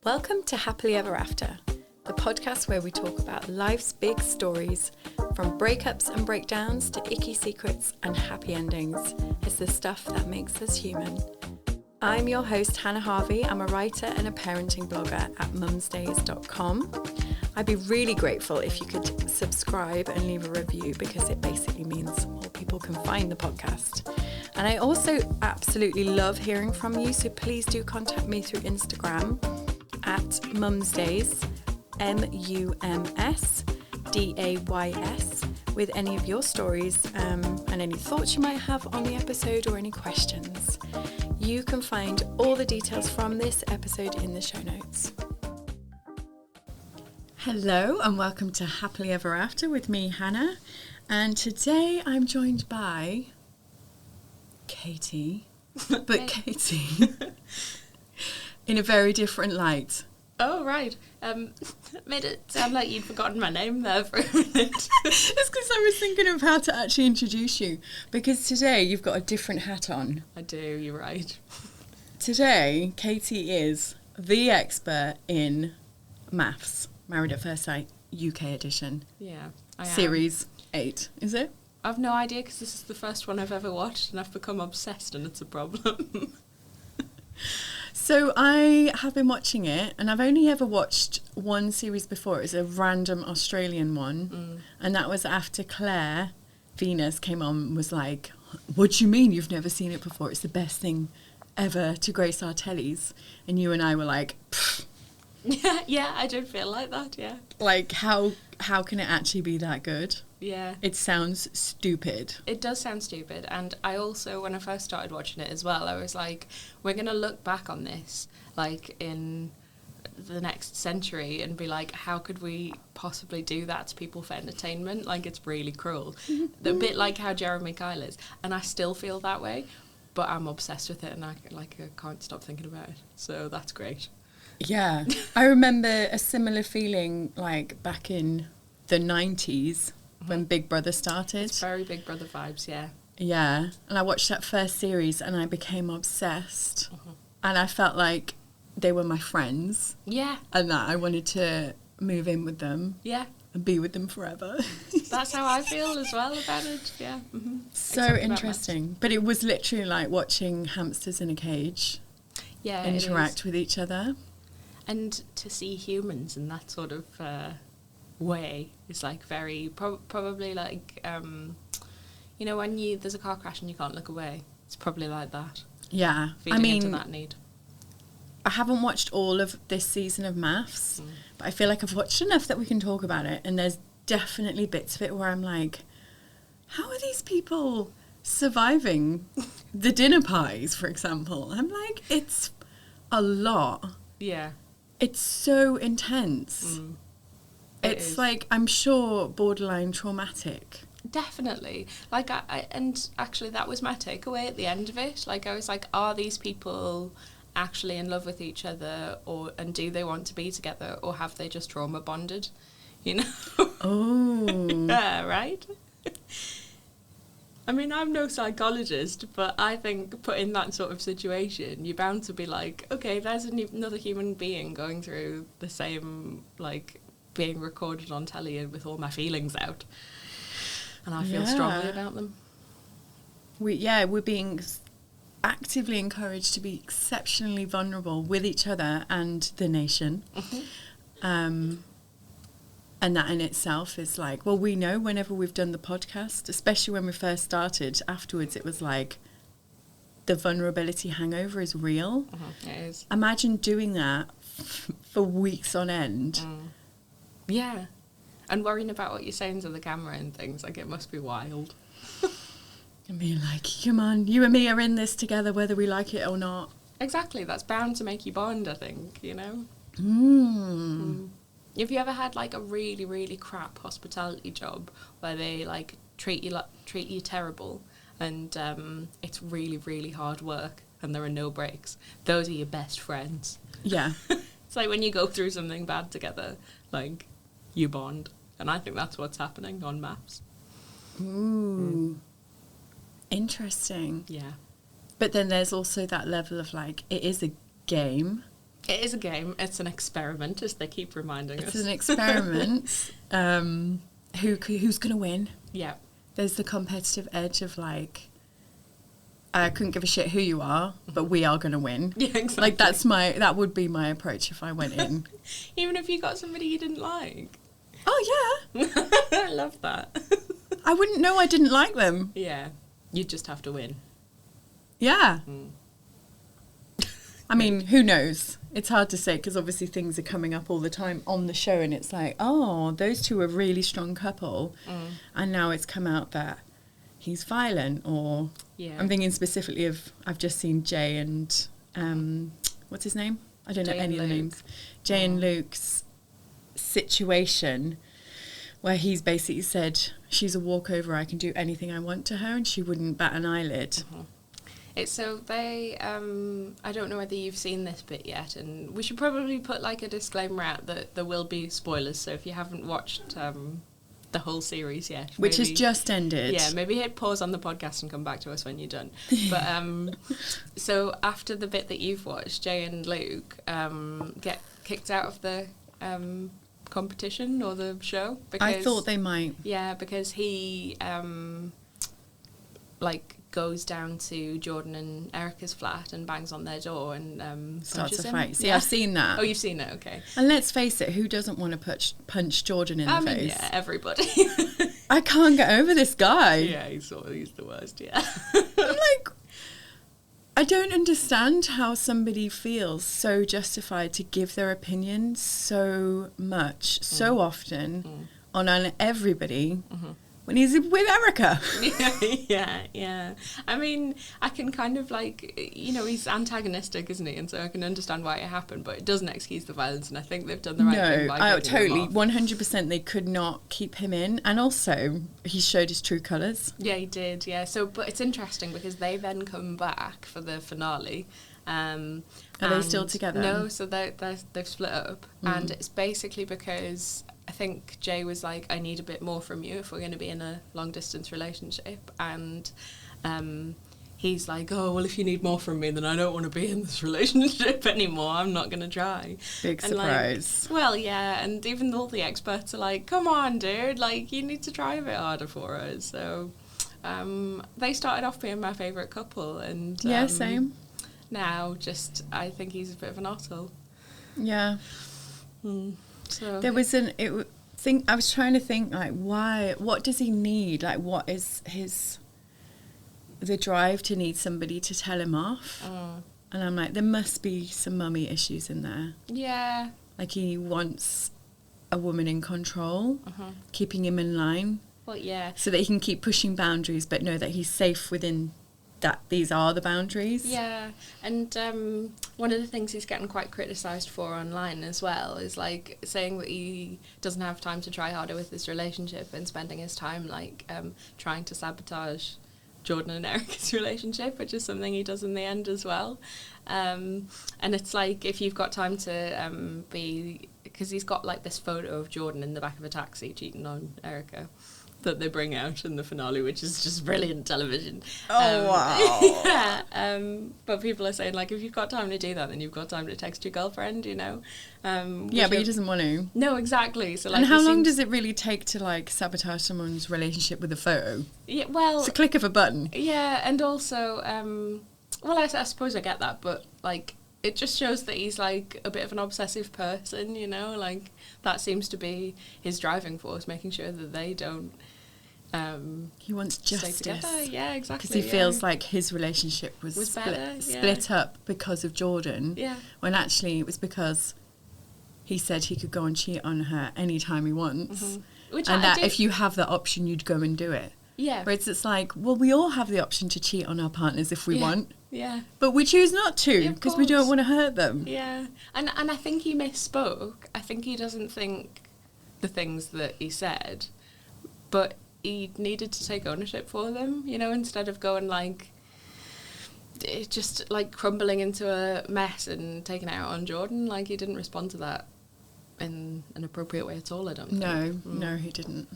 Welcome to Happily Ever After, the podcast where we talk about life's big stories, from breakups and breakdowns to icky secrets and happy endings. It's the stuff that makes us human. I'm your host, Hannah Harvey. I'm a writer and a parenting blogger at mumsdays.com. I'd be really grateful if you could subscribe and leave a review because it basically means more people can find the podcast. And I also absolutely love hearing from you, so please do contact me through Instagram at mumsdays, MUMSDAYS, with any of your stories and any thoughts you might have on the episode or any questions. You can find all the details from this episode in the show notes. Hello and welcome to Happily Ever After with me, Hannah. And today I'm joined by Katie, but Katie in a very different light. Oh, right. Made it sound like you'd forgotten my name there for a minute. It's because I was thinking of how to actually introduce you, because today you've got a different hat on. I do, you're right. Today, Katie is the expert in maths, Married at First Sight, UK edition. Yeah, I am. Series 8, is it? I've no idea because this is the first one I've ever watched and I've become obsessed and it's a problem. So I have been watching it and I've only ever watched one series before. It was a random Australian one. And that was after Claire Venus came on and was like, what do you mean you've never seen it before? It's the best thing ever to grace our tellies. And you and I were like, pfft. Yeah, I did feel like that, yeah. Like, how can it actually be that good? Yeah. It sounds stupid. It does sound stupid. And I also, when I first started watching it as well, I was like, we're going to look back on this, like, in the next century and be like, how could we possibly do that to people for entertainment? Like, it's really cruel. A bit like how Jeremy Kyle is. And I still feel that way, but I'm obsessed with it and I can't stop thinking about it. So that's great. Yeah. I remember a similar feeling, like, back in the 90s. When Big Brother started. It's very Big Brother vibes, yeah. Yeah. And I watched that first series and I became obsessed. And I felt like they were my friends. Yeah. And that I wanted to move in with them. Yeah. And be with them forever. That's how I feel as well about it, yeah. So exactly interesting. But it was literally like watching hamsters in a cage. Yeah, interact with each other. And to see humans in that sort of way is like very probably like you know when there's a car crash and you can't look away, it's probably like that. Yeah. Feeding into that need. I haven't watched all of this season of Maths, but I feel like I've watched enough that we can talk about it, and there's definitely bits of it where I'm like, how are these people surviving the dinner pies, for example? I'm like, it's a lot. Yeah. It's so intense. It's like, I'm sure, borderline traumatic. Definitely. Like, and actually that was my takeaway at the end of it. Like, I was like, are these people actually in love with each other, and do they want to be together, or have they just trauma bonded? You know? Oh. Yeah, right? I mean, I'm no psychologist, but I think put in that sort of situation, you're bound to be like, okay, there's another human being going through the same, like, being recorded on telly with all my feelings out. And I feel strongly about them. We're being actively encouraged to be exceptionally vulnerable with each other and the nation. And that in itself is like, well, we know whenever we've done the podcast, especially when we first started, afterwards it was like, the vulnerability hangover is real. It is. Imagine doing that for weeks on end. Yeah. And worrying about what you're saying to the camera and things, like, it must be wild. I mean, like, come on, you and me are in this together whether we like it or not. Exactly, that's bound to make you bond, I think, you know? Have you ever had, like, a really, really crap hospitality job where they, like, treat you terrible and it's really, really hard work and there are no breaks? Those are your best friends. Yeah. It's like when you go through something bad together, like, you bond. And I think that's what's happening on Maths. Ooh. Interesting. Yeah. But then there's also that level of, like, it is a game. It is a game. It's an experiment, as they keep reminding us. It's an experiment. Who's going to win? Yeah. There's the competitive edge of like, I couldn't give a shit who you are, but we are going to win. Yeah, exactly. Like that would be my approach if I went in. Even if you got somebody you didn't like. Oh yeah. I love that. I wouldn't know I didn't like them. Yeah. You'd just have to win. Yeah. I mean, who knows? It's hard to say because obviously things are coming up all the time on the show and it's like, oh, those two are a really strong couple. And now it's come out that he's violent or... Yeah. I'm thinking specifically of, I've just seen Jay and, what's his name? I don't know Jay any of the and Luke. names. Jay and Luke's situation where he's basically said, she's a walkover, I can do anything I want to her, and she wouldn't bat an eyelid. It's so they, I don't know whether you've seen this bit yet, and we should probably put like a disclaimer out that there will be spoilers, so if you haven't watched the whole series yet. Which has just ended. Yeah, maybe hit pause on the podcast and come back to us when you're done. But so after the bit that you've watched, Jay and Luke get kicked out of the competition or the show. Because, I thought they might. Yeah, because he like goes down to Jordan and Erica's flat and bangs on their door and Starts punches a him. fight. See, Yeah. I've seen that. Oh, you've seen it, okay. And let's face it, who doesn't want to punch Jordan in the face? Yeah, everybody. I can't get over this guy. Yeah, he's the worst, yeah. I'm like, I don't understand how somebody feels so justified to give their opinion so much, so often, on everybody, when he's with Erica. Yeah. I mean, I can kind of like, you know, he's antagonistic, isn't he? And so I can understand why it happened, but it doesn't excuse the violence, and I think they've done the right thing by getting him off. 100% they could not keep him in, and also he showed his true colours. Yeah, he did, yeah. So, but it's interesting because they then come back for the finale. Are they still together? No, so they've split up, and it's basically because I think Jay was like, I need a bit more from you if we're going to be in a long distance relationship, and he's like, oh, well, if you need more from me, then I don't want to be in this relationship anymore. I'm not going to try. Big and surprise. Like, well, yeah, and even all the experts are like, come on, dude, like, you need to try a bit harder for us. So they started off being my favourite couple, and yeah, same. Now, I think he's a bit of an arsehole. Yeah. So There was I was trying to think, like, what does he need? Like, what is the drive to need somebody to tell him off? And I'm like, there must be some mummy issues in there. Yeah. Like, he wants a woman in control, keeping him in line. Well, yeah. So that he can keep pushing boundaries, but know that he's safe within that these are the boundaries. Yeah, and one of the things he's getting quite criticised for online as well is like saying that he doesn't have time to try harder with his relationship and spending his time like trying to sabotage Jordan and Erica's relationship, which is something he does in the end as well. And it's like, if you've got time to because he's got like this photo of Jordan in the back of a taxi cheating on Erica that they bring out in the finale, which is just brilliant television. Oh, wow. Yeah. But people are saying, like, if you've got time to do that, then you've got time to text your girlfriend, you know? Yeah, but he doesn't want to. No, exactly. So, like, and how long does it really take to, like, sabotage someone's relationship with a photo? Yeah, well... It's a click of a button. Yeah, and also, well, I suppose I get that, but, like, it just shows that he's, like, a bit of an obsessive person, you know? Like, that seems to be his driving force, making sure that they don't... he wants justice. Stay together. Yeah, exactly. Because he feels like his relationship was split up because of Jordan. Yeah. When actually it was because he said he could go and cheat on her anytime he wants. Which and that if you have that option, you'd go and do it. Yeah. Whereas it's like, well, we all have the option to cheat on our partners if we want. Yeah. But we choose not to because we don't want to hurt them. Yeah. And I think he misspoke. I think he doesn't think the things that he said, but he needed to take ownership for them, you know, instead of going like, it just like crumbling into a mess and taking it out on Jordan. Like, he didn't respond to that in an appropriate way at all, I don't think. No, he didn't.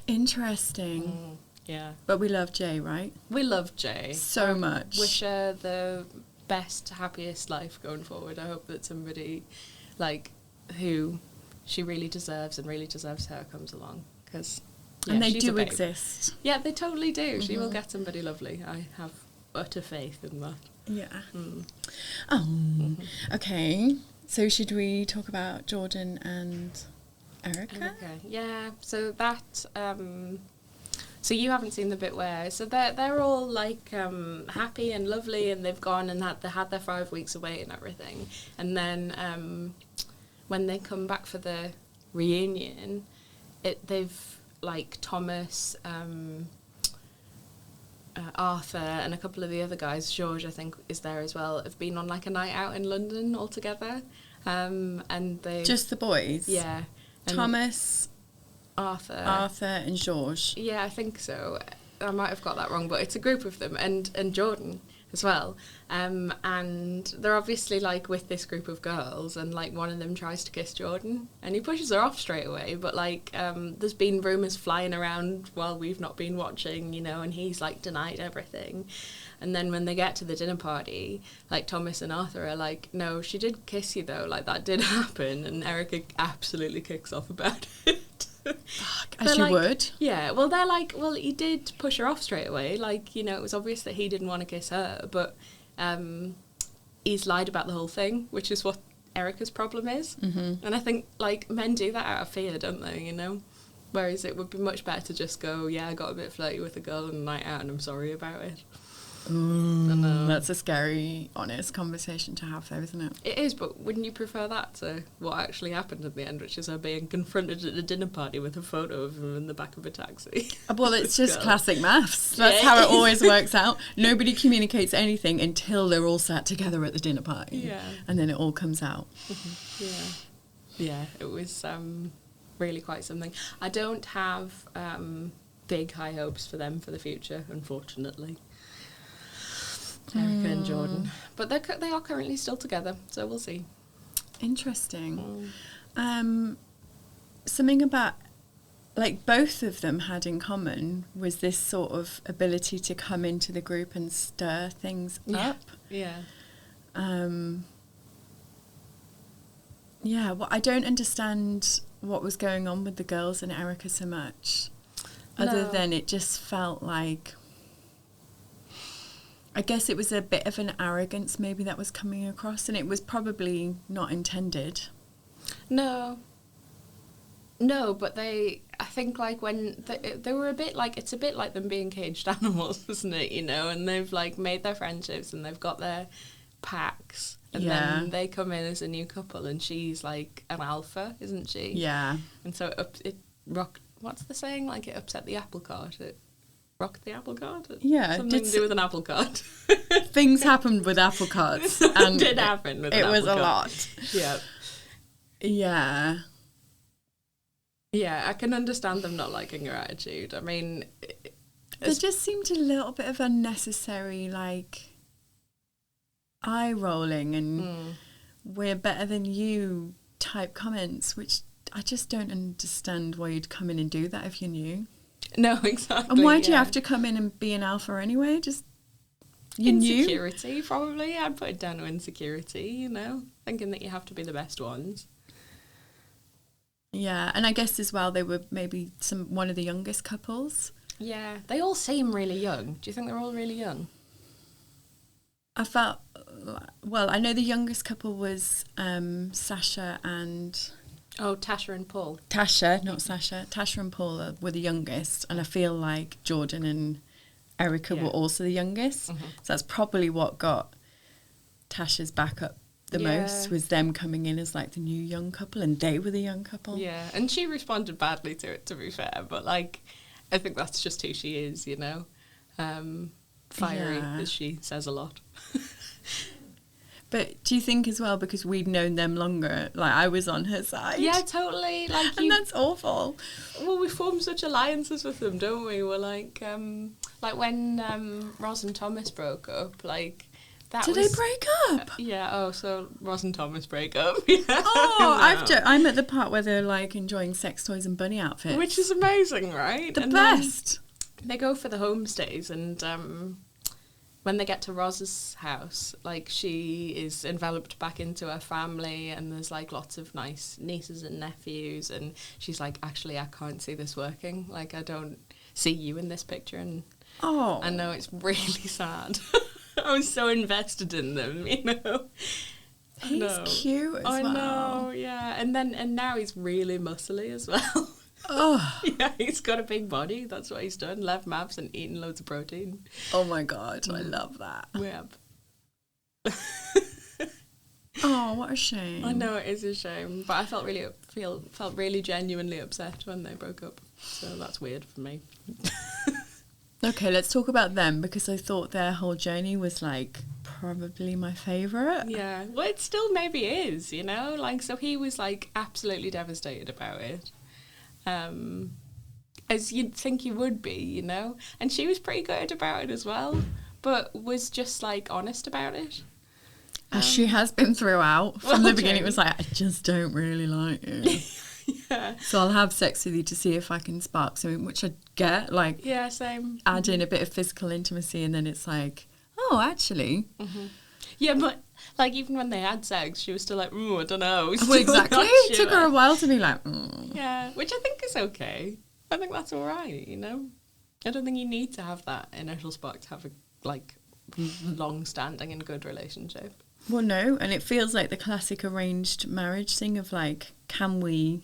Interesting. Yeah. But we love Jay, right? We love Jay. So much. Wish her the best, happiest life going forward. I hope that somebody, like, who she really deserves her comes along. Because, yeah, and they she's a do babe. exist. Yeah, they totally do. She will get somebody lovely. I have utter faith in that. Yeah. Mm. Oh, okay. So should we talk about Jordan and Erica? Okay. Yeah. So that. So you haven't seen the bit where they're all like happy and lovely, and they've gone and they had their 5 weeks away and everything, and then when they come back for the reunion, they've like Thomas, Arthur, and a couple of the other guys, George I think is there as well, have been on like a night out in London all together, and they Just the boys? Yeah. And Thomas, Arthur and George. Yeah, I think so. I might have got that wrong, but it's a group of them, and Jordan as well. And they're obviously like with this group of girls, and like one of them tries to kiss Jordan, and he pushes her off straight away. But like, there's been rumours flying around while we've not been watching, you know, and he's like denied everything. And then when they get to the dinner party, like Thomas and Arthur are like, no, she did kiss you though, like that did happen. And Erica absolutely kicks off about it. Fuck, as you would. Yeah, well, they're like, well, he did push her off straight away. Like, you know, it was obvious that he didn't want to kiss her, but he's lied about the whole thing, which is what Erica's problem is. Mm-hmm. And I think, like, men do that out of fear, don't they, you know? Whereas it would be much better to just go, yeah, I got a bit flirty with a girl on a night out and I'm sorry about it. That's a scary, honest conversation to have, though, isn't it? It is, but wouldn't you prefer that to what actually happened at the end, which is her being confronted at a dinner party with a photo of him in the back of a taxi? Well, it's just classic maths. That's how it always works out. Nobody communicates anything until they're all sat together at the dinner party. Yeah. And then it all comes out. Yeah, it was really quite something. I don't have big high hopes for them for the future, unfortunately. Erica and Jordan, but they are currently still together, so we'll see. Interesting. Something about, like, both of them had in common was this sort of ability to come into the group and stir things up. Yeah. Yeah, well, I don't understand what was going on with the girls and Erica so much, other than it just felt like, I guess it was a bit of an arrogance maybe that was coming across, and it was probably not intended. No, but I think like when they were a bit like, it's a bit like them being caged animals, isn't it, you know, and they've like made their friendships and they've got their packs, and then they come in as a new couple and she's like an alpha, isn't she? Yeah. And so what's the saying, like it upset the apple cart, it rocked the apple cart? Yeah. Something to do with an apple cart. Things happened with apple carts. And did happen with an apple cart. It was a lot. Yeah. Yeah. Yeah, I can understand them not liking her attitude. I mean, there just seemed a little bit of unnecessary, like, eye rolling and we're better than you type comments, which I just don't understand why you'd come in and do that if you knew. No, exactly. And why do you have to come in and be an alpha anyway? Just insecurity, probably. I'd put it down to insecurity, you know, thinking that you have to be the best ones. Yeah, and I guess as well they were maybe one of the youngest couples. Yeah, they all seem really young. Do you think they're all really young? I felt, well, I know the youngest couple was Sasha and... Oh, Tasha and Paul. Tasha, not Sasha. Tasha and Paul were the youngest, and I feel like Jordan and Erica were also the youngest. Mm-hmm. So that's probably what got Tasha's back up the most, was them coming in as like the new young couple, and they were the young couple. Yeah, and she responded badly to it, to be fair, but like, I think that's just who she is, you know. Fiery, as she says a lot. But do you think as well, because we'd known them longer, like I was on her side? Yeah, totally. Like, and that's awful. Well, we formed such alliances with them, don't we? We're like when Roz and Thomas broke up, like that. Did they break up? Yeah. Oh, so Roz and Thomas break up. Yeah. Oh, I'm at the part where they're like enjoying sex toys and bunny outfits, which is amazing, right? The best. They go for the homestays, and when they get to Roz's house, like, she is enveloped back into her family, and there's, like, lots of nice nieces and nephews, and she's like, actually, I can't see this working. Like, I don't see you in this picture, and I know it's really sad. I was so invested in them, you know. He's cute as well. I know, yeah. And now he's really muscly as well. Oh. Yeah, he's got a big body. That's what he's done. Left maps and eaten loads of protein. Oh my God, I love that. Yep. Oh, what a shame. I know, it is a shame. But I felt really genuinely upset when they broke up. So that's weird for me. Okay, let's talk about them, because I thought their whole journey was, like, probably my favourite. Yeah, well, it still maybe is, you know? Like, so he was, like, absolutely devastated about it. As you'd think he would be, you know? And she was pretty good about it as well, but was just, like, honest about it. As she has been throughout. From the beginning, true. it was like, I just don't really like you. Yeah. So I'll have sex with you to see if I can spark something, which I get, like, Yeah, same. add in a bit of physical intimacy, and then it's like, oh, actually. Mm-hmm. Yeah, but, like, even when they had sex, she was still like, I don't know. Well, exactly. It took her a while to be like, Yeah, which I think is okay. I think that's all right, you know? I don't think you need to have that initial spark to have a, like, long-standing and good relationship. Well, no, and it feels like the classic arranged marriage thing of, like, can we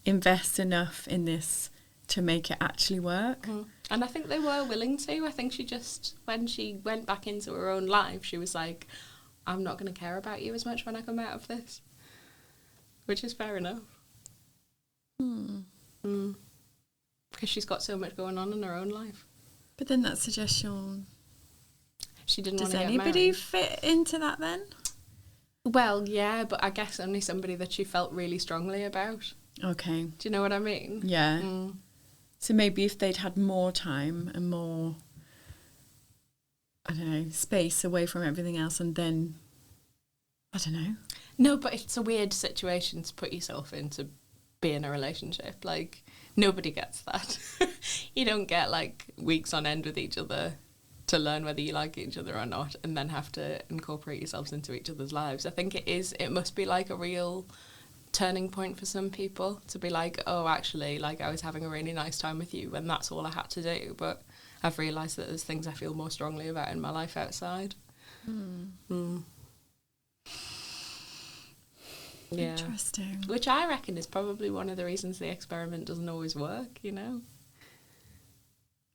invest enough in this to make it actually work? And I think they were willing to. I think she just, when she went back into her own life, she was like, I'm not going to care about you as much when I come out of this. Which is fair enough. Because she's got so much going on in her own life. But then that suggests she didn't want does to get anybody married. fit into that then? Well, yeah, but I guess only somebody that she felt really strongly about. Okay. Do you know what I mean? Yeah. So maybe if they'd had more time and more, I don't know, space away from everything else, and then, I don't know. No, but it's a weird situation to put yourself in, to be in a relationship. Like, nobody gets that. You don't get, like, weeks on end with each other to learn whether you like each other or not, and then have to incorporate yourselves into each other's lives. I think it must be, like, a real turning point for some people to be like, oh, actually, like, I was having a really nice time with you when that's all I had to do, but I've realised that there's things I feel more strongly about in my life outside. Yeah. Interesting. Which I reckon is probably one of the reasons the experiment doesn't always work, you know?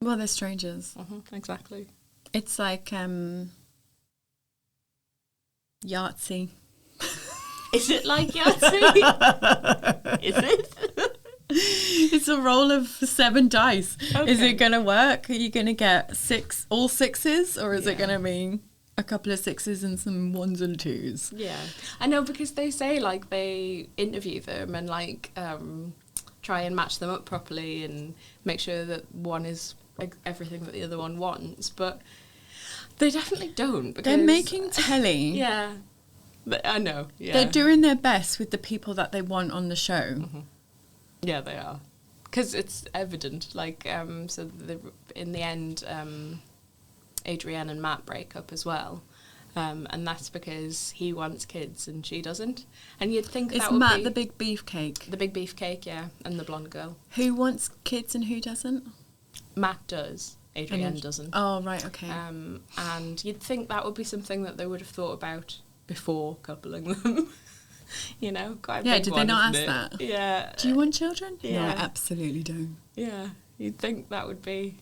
Well, they're strangers. Exactly. It's like Yahtzee. Is it like Yahtzee? Is it? It's a roll of 7 dice. Okay. Is it going to work? Are you going to get all 6s, or is it going to be a couple of 6s and some 1s and 2s? Yeah. I know, because they say, like, they interview them and, like, try and match them up properly and make sure that one is everything that the other one wants, but they definitely don't, because They're making telly. Yeah. But I know, yeah. They're doing their best with the people that they want on the show. Yeah, they are. Because it's evident. Like, so in the end, Adrienne and Matt break up as well. And that's because he wants kids and she doesn't. And you'd think that would Matt be... the big beefcake? The big beefcake, yeah. And the blonde girl. Who wants kids and who doesn't? Matt does. Adrienne doesn't. Oh, right, okay. And you'd think that would be something that they would have thought about before coupling them. You know, quite a big did one, they not isn't ask it? that? Yeah. Do you want children? Yeah. No, I absolutely don't. Yeah, you'd think that would be...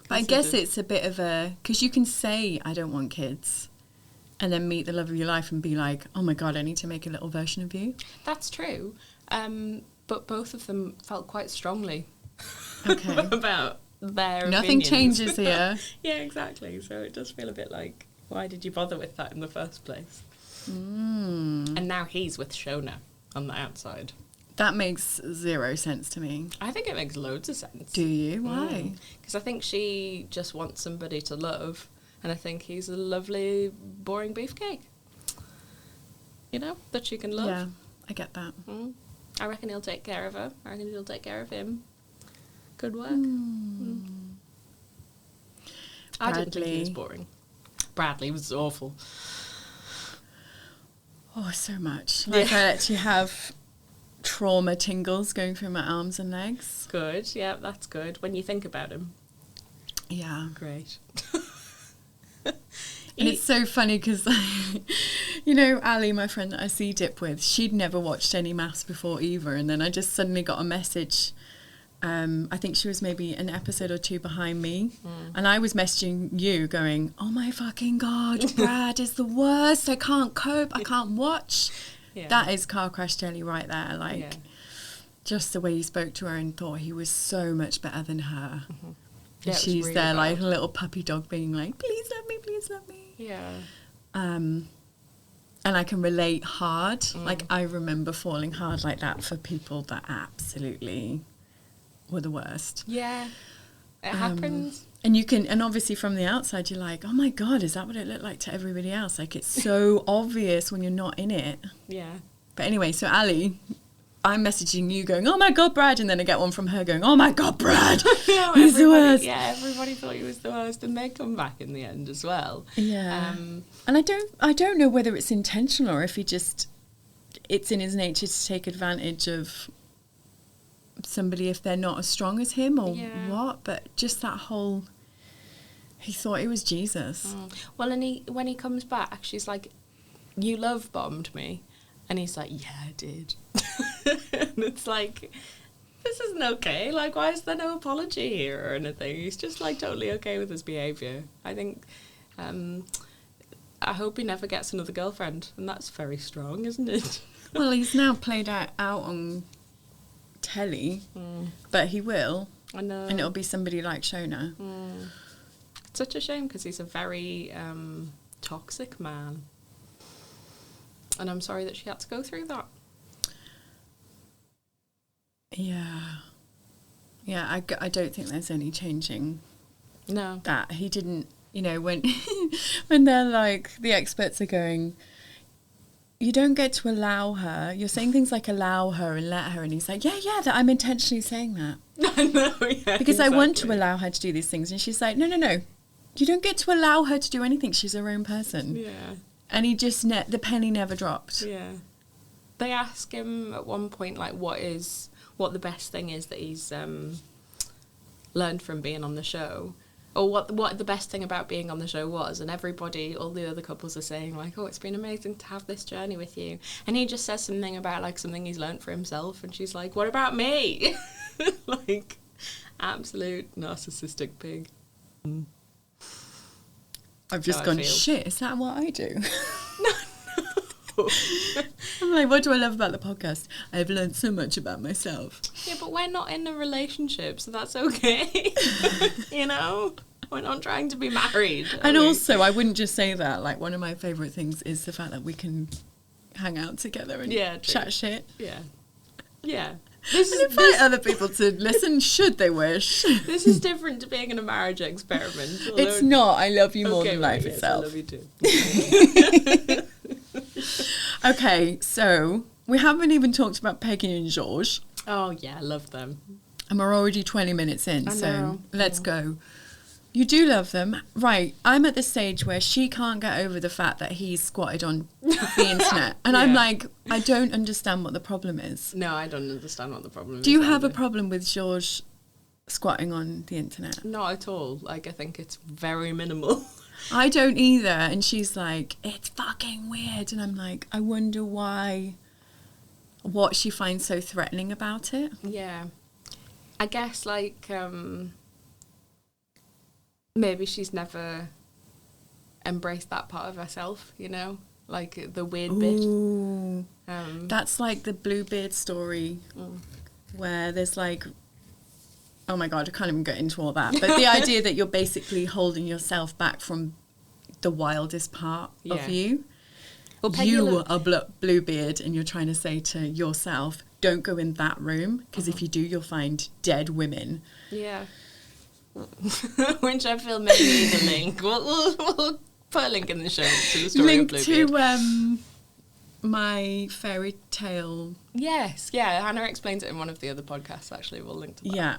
But I guess it's a bit of a... Because you can say, I don't want kids, and then meet the love of your life and be like, oh my God, I need to make a little version of you. That's true. But both of them felt quite strongly about their Nothing opinions. changes here. Yeah, exactly. So it does feel a bit like, why did you bother with that in the first place? And now he's with Shona on the outside. That makes 0 sense to me. I think it makes loads of sense. Do you? Why? Because I think she just wants somebody to love, and I think he's a lovely, boring beefcake. You know, that she can love. Yeah, I get that. I reckon he'll take care of her. I reckon he'll take care of him. Good work. I didn't think he was boring. Bradley was awful. Oh, so much. Like, I actually have trauma tingles going through my arms and legs. Good, yeah, that's good. When you think about him. Yeah. Great. And it's so funny because, you know, Ali, my friend that I see dip with, she'd never watched any maths before either. And then I just suddenly got a message. I think she was maybe an episode or two behind me. And I was messaging you going, oh my fucking God, Brad is the worst. I can't cope. I can't watch. Yeah. That is car crash jelly right there. Like, just the way you spoke to her and thought he was so much better than her. Yeah, she's really there bad. Like a little puppy dog being like, please love me, please love me. Yeah. And I can relate hard. Like, I remember falling hard like that for people that absolutely were the worst. Yeah. It happens. And you can, and obviously from the outside, you're like, oh my God, is that what it looked like to everybody else? Like, it's so obvious when you're not in it. Yeah. But anyway, so Ali, I'm messaging you going, oh my God, Brad. And then I get one from her going, oh my God, Brad. No, he's the worst. Yeah, everybody thought he was the worst. And they come back in the end as well. Yeah. And I don't know whether it's intentional or if he just, it's in his nature to take advantage of somebody if they're not as strong as him or what. But just that whole, he thought it was Jesus. Well, and when he comes back, she's like, you love bombed me. And he's like, yeah, I did. And it's like, this isn't okay. Like, why is there no apology here or anything? He's just, like, totally okay with his behaviour. I think, I hope he never gets another girlfriend. And that's very strong, isn't it? Well, he's now played out on telly, but he will. I know. And it'll be somebody like Shona. It's such a shame because he's a very toxic man. And I'm sorry that she had to go through that. Yeah. Yeah, I don't think there's any changing that. He didn't, you know, when they're like, the experts are going, you don't get to allow her. You're saying things like allow her and let her. And he's like, yeah, that I'm intentionally saying that. I know, yeah. Because exactly. I want to allow her to do these things. And she's like, no. You don't get to allow her to do anything. She's her own person. Yeah. And he just, the penny never dropped. Yeah. They ask him at one point, like, what the best thing is that he's learned from being on the show. Or what the best thing about being on the show was. And everybody, all the other couples are saying, like, oh, it's been amazing to have this journey with you. And he just says something about, like, something he's learned for himself. And she's like, what about me? Like, absolute narcissistic pig. I've just gone, shit, is that what I do? No. I'm like, what do I love about the podcast? I've learned so much about myself. Yeah, but we're not in a relationship, so that's okay. You know? We're not trying to be married. And also, I wouldn't just say that. Like, one of my favourite things is the fact that we can hang out together and chat shit. Yeah. Yeah. And invite other people to listen should they wish. This is different to being in a marriage experiment. It's not. I love you more than life itself. I love you too. Okay, so we haven't even talked about Peggy and George. Oh yeah, I love them. And we're already 20 minutes in, so let's go. You do love them. Right, I'm at the stage where she can't get over the fact that he's squatted on the internet. And I'm like, I don't understand what the problem is. No, I don't understand what the problem is. Do you have a problem with George squatting on the internet? Not at all. Like, I think it's very minimal. I don't either. And she's like, it's fucking weird. And I'm like, I wonder why, what she finds so threatening about it. Yeah. I guess, like, maybe she's never embraced that part of herself, you know? Like, the weird bit. That's like the Bluebeard story where there's like, oh my God, I can't even get into all that. But the idea that you're basically holding yourself back from the wildest part of you. Well, you are Bluebeard and you're trying to say to yourself, don't go in that room because if you do, you'll find dead women. Yeah. Which I feel maybe need a link. We'll put a link in the show to the story of Bluebeard. To my fairy tale. Yes, yeah. Hannah explains it in one of the other podcasts, actually. We'll link to that. Yeah.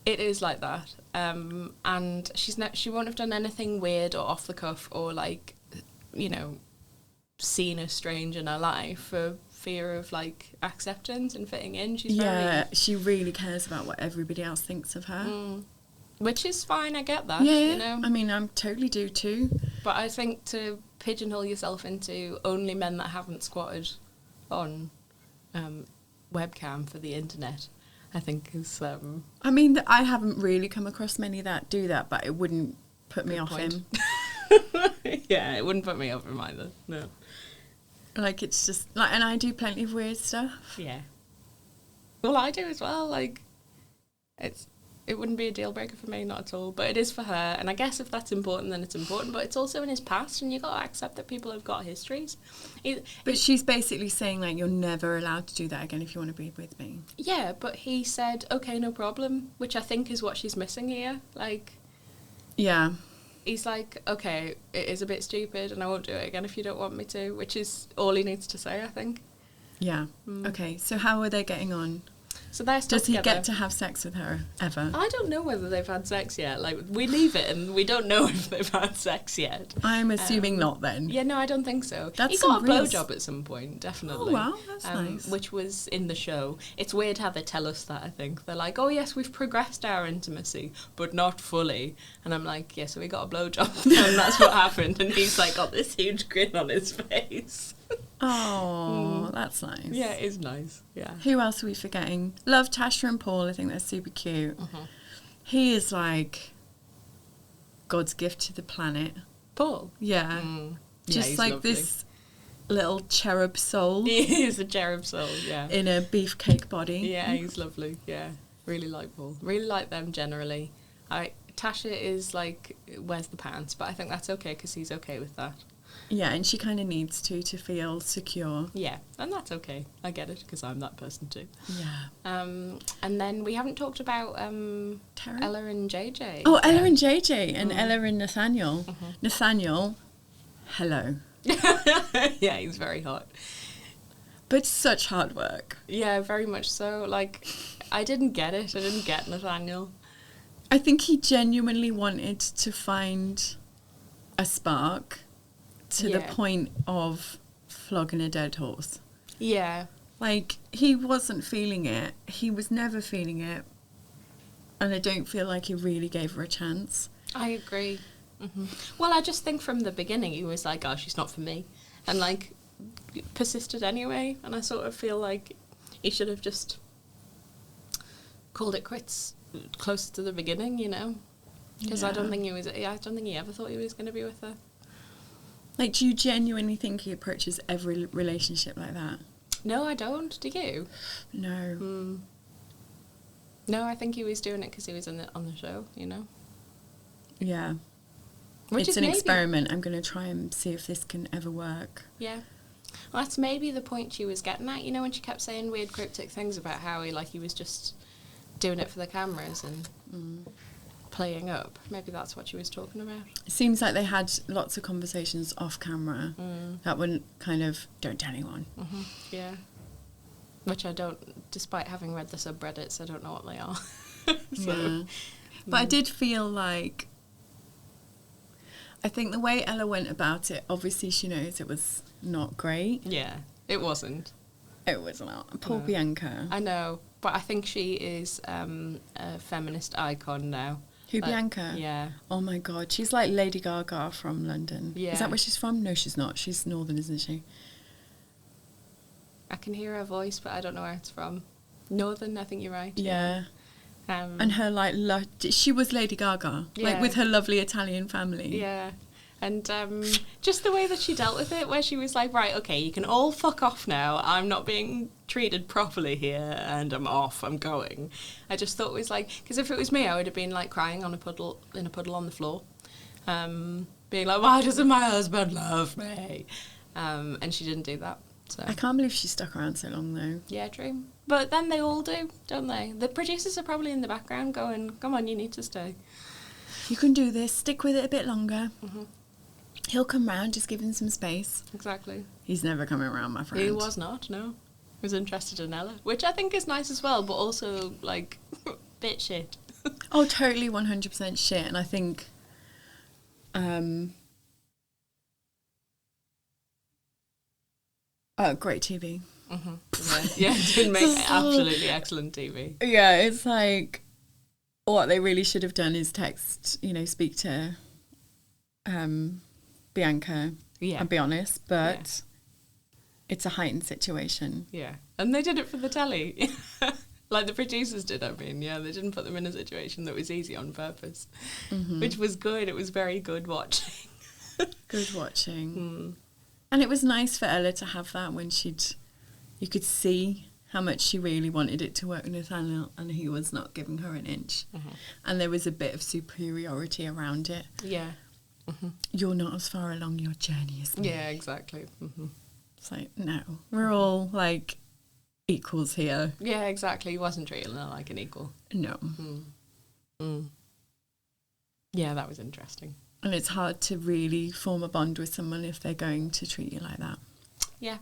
It is like that. And she won't have done anything weird or off the cuff or like, you know, seen as strange in her life for fear of like acceptance and fitting in. She really cares about what everybody else thinks of her. Which is fine, I get that. Yeah, you know? I mean, I totally do too. But I think to pigeonhole yourself into only men that haven't squatted on webcam for the internet, I think is... I mean, I haven't really come across many that do that, but it wouldn't put me off him. Yeah, it wouldn't put me off him either, no. Like, it's just... like, and I do plenty of weird stuff. Yeah. Well, I do as well, like... It wouldn't be a deal breaker for me, not at all. But it is for her. And I guess if that's important, then it's important. But it's also in his past, and you've got to accept that people have got histories. But she's basically saying, like, you're never allowed to do that again if you want to be with me. Yeah, but he said, okay, no problem, which I think is what she's missing here. Like... Yeah. He's like, okay, it is a bit stupid, and I won't do it again if you don't want me to, which is all he needs to say, I think. Yeah. Okay, so how are they getting on? So they're still Does he together. get to have sex with her, ever? I don't know whether they've had sex yet. Like, we leave it and we don't know if they've had sex yet. I'm assuming not then. Yeah, no, I don't think so. He got a blowjob at some point, definitely. Oh, wow, that's nice. Which was in the show. It's weird how they tell us that, I think. They're like, oh, yes, we've progressed our intimacy, but not fully. And I'm like, yeah, so we got a blowjob, and that's what happened. And he's like, got this huge grin on his face. Oh, that's nice. Yeah, it is nice. Yeah. Who else are we forgetting? Love Tasha and Paul. I think they're super cute. He is like God's gift to the planet. Paul? Yeah. Just he's like lovely. this little cherub soul. He is a cherub soul, yeah. In a beefcake body. Yeah, he's lovely. Yeah. Really like Paul. Really like them generally. Tasha is like, wears the pants, but I think that's okay because he's okay with that. Yeah, and she kind of needs to feel secure. Yeah, and that's okay. I get it, because I'm that person too. Yeah. And then we haven't talked about Ella and JJ. Oh, Ella and JJ, and Ella and Nathaniel. Nathaniel, hello. Yeah, he's very hot. But such hard work. Yeah, very much so. Like, I didn't get it. I didn't get Nathaniel. I think he genuinely wanted to find a spark to the point of flogging a dead horse. Yeah. Like, he wasn't feeling it. He was never feeling it. And I don't feel like he really gave her a chance. I agree. Well, I just think from the beginning he was like, oh, she's not for me. And, like, persisted anyway. And I sort of feel like he should have just called it quits close to the beginning, you know? Because I don't think he ever thought he was going to be with her. Like, do you genuinely think he approaches every relationship like that? No, I don't. Do you? No. No, I think he was doing it because he was on the show, you know? Yeah. Which it's is an experiment. I'm going to try and see if this can ever work. Yeah. Well, that's maybe the point she was getting at, you know, when she kept saying weird cryptic things about how he was just doing it for the cameras and... playing up. Maybe that's what she was talking about. It seems like they had lots of conversations off camera that wouldn't kind of, don't tell anyone. Yeah. Which I don't, despite having read the subreddits, I don't know what they are. Yeah. But I did feel like, I think the way Ella went about it, obviously she knows it was not great. Yeah, it wasn't. It was not. Poor Bianca. I know, but I think she is a feminist icon now. Who, Bianca? Yeah. Oh my God, she's like Lady Gaga from London. Yeah. Is that where she's from? No, she's not. She's northern, isn't she? I can hear her voice, but I don't know where it's from. Northern, I think you're right. Yeah. And her, like, she was Lady Gaga, like, with her lovely Italian family. Yeah. And just the way that she dealt with it, where she was like, right, okay, you can all fuck off now. I'm not being treated properly here, and I'm off, I'm going. I just thought it was like, because if it was me, I would have been like crying in a puddle on the floor. Being like, why doesn't my husband love me? And she didn't do that. So. I can't believe she stuck around so long, though. Yeah, true. But then they all do, don't they? The producers are probably in the background going, come on, you need to stay. You can do this, stick with it a bit longer. He'll come round, just give him some space. Exactly. He's never coming around, my friend. He was not, no. He was interested in Ella, which I think is nice as well, but also, like, bit shit. Oh, totally 100% shit. And I think great TV. Yeah, it did make absolutely excellent TV. Yeah, it's like what they really should have done is speak to Bianca and be honest, but it's a heightened situation. Yeah, and they did it for the telly. Like the producers did, I mean, they didn't put them in a situation that was easy on purpose, which was good. It was very good watching. Good watching. And it was nice for Ella to have that when you could see how much she really wanted it to work with Nathaniel, and he was not giving her an inch. And there was a bit of superiority around it. Yeah. You're not as far along your journey as me. Yeah, exactly. It's like, no, we're all like equals here. Yeah, exactly. He wasn't treating her like an equal. No. Yeah, that was interesting. And it's hard to really form a bond with someone if they're going to treat you like that. Yeah.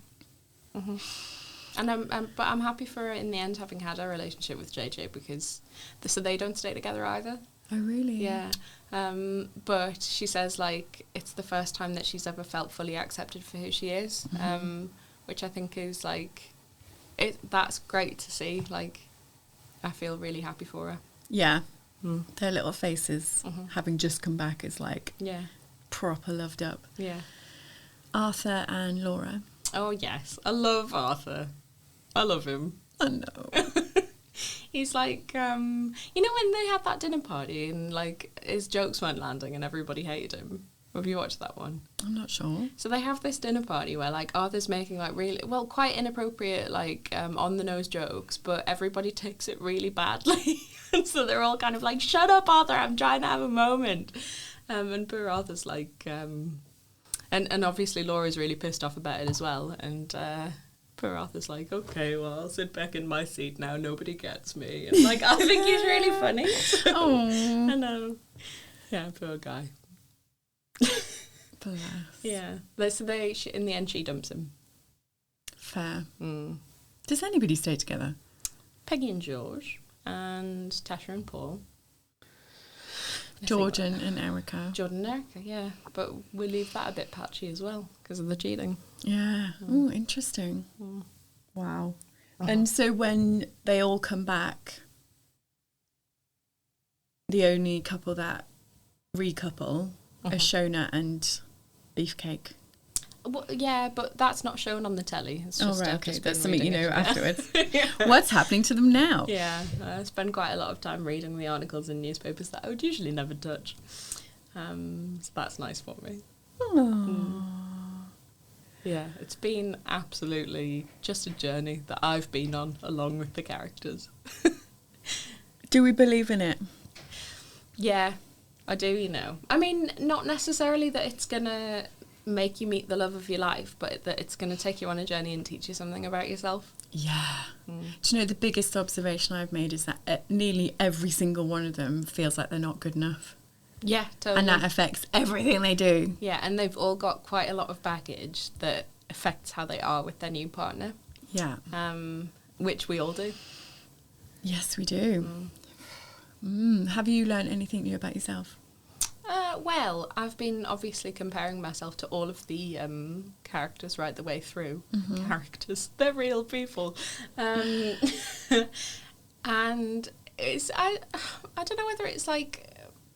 And but I'm happy for her in the end having had a relationship with JJ, because so they don't stay together either. Oh, really? Yeah. But she says, like, it's the first time that she's ever felt fully accepted for who she is, which I think is, like, that's great to see. Like, I feel really happy for her. Yeah. Their little faces, having just come back, is, like, proper loved up. Yeah. Arthur and Laura. Oh, yes. I love Arthur. I love him. I know. He's like, you know when they had that dinner party and, like, his jokes weren't landing and everybody hated him? Have you watched that one? I'm not sure. So they have this dinner party where, like, Arthur's making, like, really, well, quite inappropriate, like, on-the-nose jokes, but everybody takes it really badly. And so they're all kind of like, shut up, Arthur, I'm trying to have a moment. And poor Arthur's like... And obviously Laura's really pissed off about it as well. And poor Arthur's like, okay, well, I'll sit back in my seat now. Nobody gets me. And, like, I think he's really funny. Oh. I know. Yeah, poor guy. Bless. Yeah. So in the end, she dumps him. Fair. Does anybody stay together? Peggy and George and Tasha and Paul. Jordan and Erica. Jordan and Erica, yeah. But we leave that a bit patchy as well because of the cheating. Yeah. Oh, interesting. Wow. And so when they all come back, the only couple that recouple are Shona and Beefcake. Well, yeah, but that's not shown on the telly. It's just, right, okay. Just that's something you know afterwards. Yeah. What's happening to them now? Yeah, I spend quite a lot of time reading the articles in newspapers that I would usually never touch. So that's nice for me. Yeah, it's been absolutely just a journey that I've been on along with the characters. Do we believe in it? Yeah, I do, you know. I mean, not necessarily that it's going to make you meet the love of your life, but that it's going to take you on a journey and teach you something about yourself. Yeah. Do you know, the biggest observation I've made is that nearly every single one of them feels like they're not good enough. Yeah, totally. And that affects everything they do. Yeah, and they've all got quite a lot of baggage that affects how they are with their new partner. Yeah. Which we all do. Yes, we do. Have you learned anything new about yourself? Well, I've been obviously comparing myself to all of the characters right the way through. Characters, they're real people. And it's, I don't know whether it's like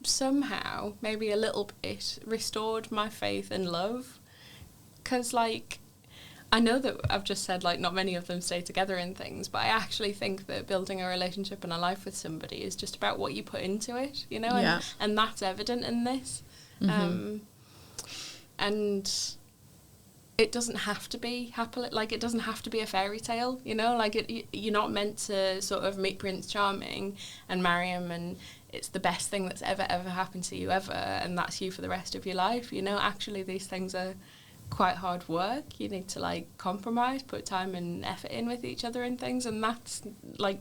somehow, maybe a little bit, restored my faith in love. Because, like, I know that I've just said, like, not many of them stay together and things, but I actually think that building a relationship and a life with somebody is just about what you put into it, you know? Yeah. And that's evident in this. And it doesn't have to be happily, like, it doesn't have to be a fairy tale, you know? Like, you're not meant to sort of meet Prince Charming and marry him and it's the best thing that's ever happened to you ever, and that's you for the rest of your life, you know? Actually, these things are quite hard work. You need to, like, compromise, put time and effort in with each other and things, and that's, like,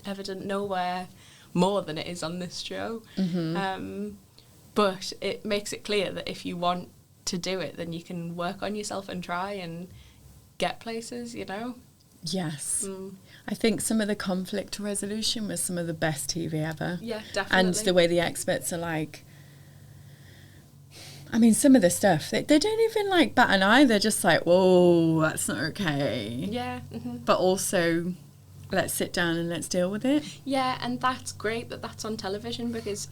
evident nowhere more than it is on this show. But it makes it clear that if you want to do it, then you can work on yourself and try and get places, you know? Yes. I think some of the conflict resolution was some of the best TV ever. Yeah, definitely. And the way the experts are like, I mean, some of the stuff, they don't even like bat an eye. They're just like, whoa, that's not okay. Yeah. But also, let's sit down and let's deal with it. Yeah, and that's great that that's on television, because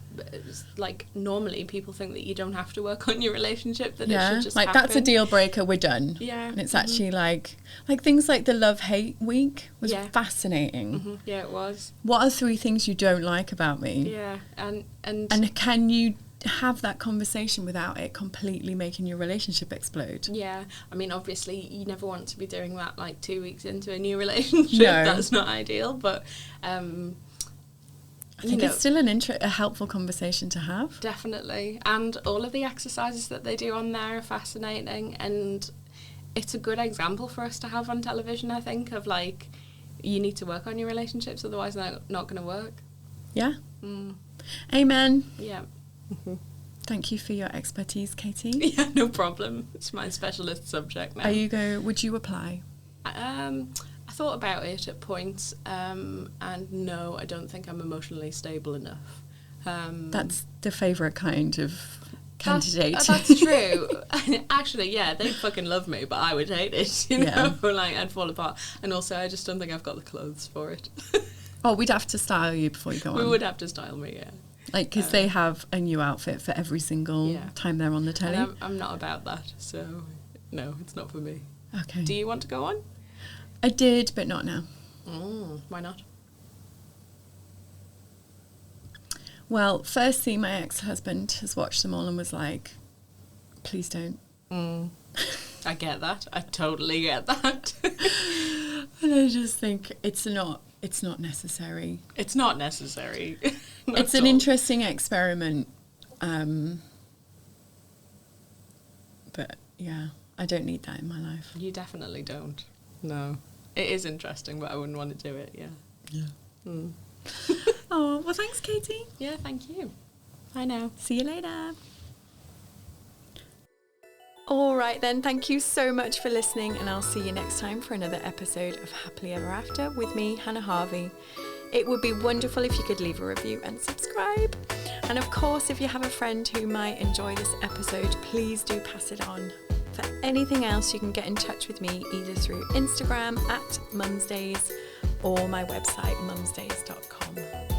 like normally people think that you don't have to work on your relationship, that it should just like happen. that's a deal breaker, we're done. Yeah. And it's actually like things like the love-hate week was Yeah. fascinating. Yeah, it was. What are 3 things you don't like about me? Yeah, and can you have that conversation without it completely making your relationship explode? yeah, I mean, obviously you never want to be doing that like 2 weeks into a new relationship. No. That's not ideal, but I think it's still a helpful conversation to have. Definitely. And all of the exercises that they do on there are fascinating, and it's a good example for us to have on television, I think, of like, you need to work on your relationships, otherwise they're not going to work. Yeah. Amen. Yeah. Thank you for your expertise, Katie. Yeah, no problem. It's my specialist subject now. Would you apply? I thought about it at points, and no, I don't think I'm emotionally stable enough. That's the favourite kind of candidate. That's true. Actually, yeah, they'd fucking love me, but I would hate it, you know? Like, I'd fall apart. And also, I just don't think I've got the clothes for it. Oh, we'd have to style you before you go on. We would have to style me, yeah. Like, because they have a new outfit for every single time they're on the telly. And I'm not about that, so no, it's not for me. Okay. Do you want to go on? I did, but not now. Why not? Well, firstly, my ex-husband has watched them all and was like, please don't. I get that. I totally get that. And I just think it's not necessary. It's not necessary. It's an interesting experiment. But yeah, I don't need that in my life. You definitely don't. No. It is interesting, but I wouldn't want to do it, yeah. Yeah. Oh, well, thanks, Katie. Yeah, thank you. Bye now. See you later. All right then, thank you so much for listening, and I'll see you next time for another episode of Happily Ever After with me, Hannah Harvey. It would be wonderful if you could leave a review and subscribe. And of course, if you have a friend who might enjoy this episode, please do pass it on. For anything else, you can get in touch with me either through Instagram @mumsdays or my website mumsdays.com.